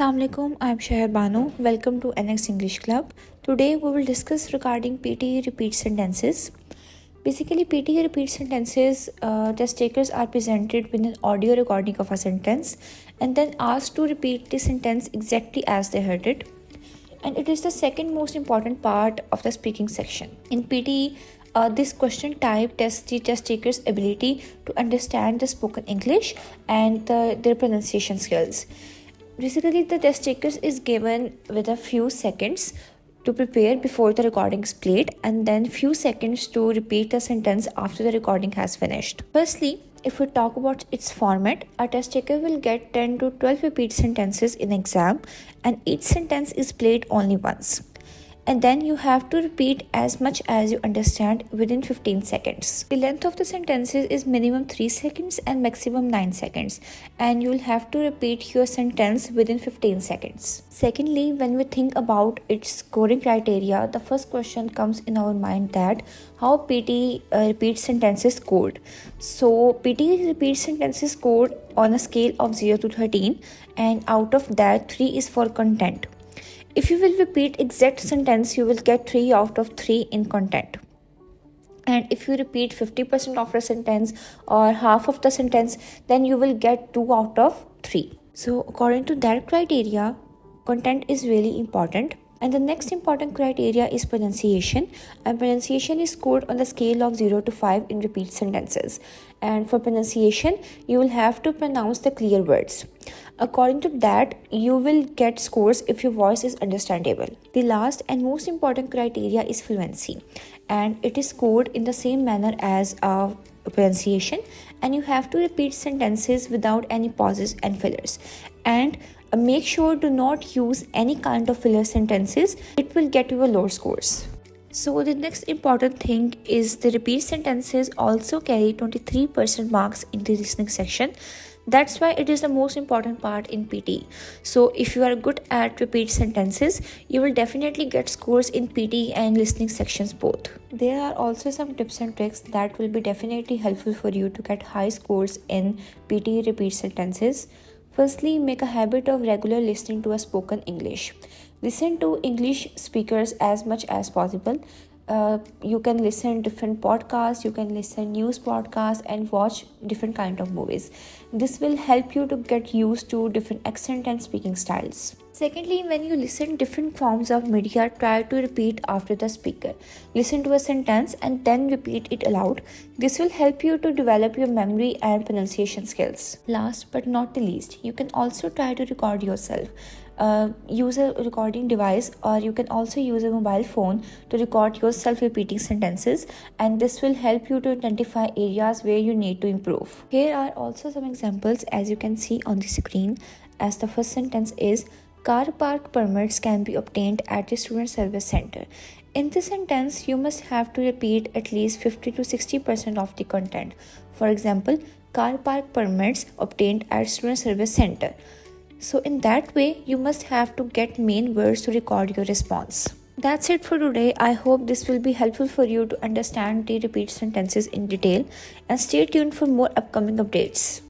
Assalamualaikum, I'm Shahar Banu. Welcome to NX English Club. Today we will discuss regarding PTE repeat sentences. Basically, PTE repeat sentences, test takers are presented with an audio recording of a sentence and then asked to repeat the sentence exactly as they heard it. And it is the second most important part of the speaking section. In PTE, this question type tests the test taker's ability to understand the spoken English and their pronunciation skills. Basically, the test taker is given with a few seconds to prepare before the recording is played and then few seconds to repeat the sentence after the recording has finished. Firstly, if we talk about its format, a test taker will get 10 to 12 repeat sentences in exam and each sentence is played only once. And then you have to repeat as much as you understand within 15 seconds. The length of the sentences is minimum 3 seconds and maximum 9 seconds, and you'll have to repeat your sentence within 15 seconds. Secondly, when we think about its scoring criteria, the first question comes in our mind that how PTE repeat sentences scored. So PTE repeat sentences scored on a scale of 0 to 13, and out of that 3 is for content. If you will repeat exact sentence, you will get 3 out of 3 in content. And if you repeat 50% of the sentence or half of the sentence, then you will get 2 out of 3. So according to that criteria, content is really important. And the next important criteria is pronunciation. And pronunciation is scored on the scale of 0 to 5 in repeat sentences. And for pronunciation, you will have to pronounce the clear words. According to that, you will get scores if your voice is understandable. The last and most important criteria is fluency, and it is scored in the same manner as pronunciation, and you have to repeat sentences without any pauses and fillers. And make sure do not use any kind of filler sentences. It will get you a lower scores. So the next important thing is the repeat sentences also carry 23% marks in the listening section. That's why it is the most important part in PTE. So if you are good at repeat sentences, you will definitely get scores in PTE and listening sections both. There are also some tips and tricks that will be definitely helpful for you to get high scores in PTE repeat sentences. Firstly, make a habit of regular listening to a spoken English. Listen to English speakers as much as possible. You can listen different podcasts, you can listen news podcasts and watch different kind of movies. This will help you to get used to different accent and speaking styles. Secondly, when you listen different forms of media, try to repeat after the speaker. Listen to a sentence and then repeat it aloud. This will help you to develop your memory and pronunciation skills. Last but not the least, you can also try to record yourself. Use a recording device, or you can also use a mobile phone to record yourself repeating sentences, and this will help you to identify areas where you need to improve. Here are also some examples as you can see on the screen. As the first sentence is, car park permits can be obtained at the student service center. In this sentence, you must have to repeat at least 50 to 60% of the content. For example, car park permits obtained at student service center. So in that way, you must have to get main words to record your response. That's it for today. I hope this will be helpful for you to understand the repeat sentences in detail, and stay tuned for more upcoming updates.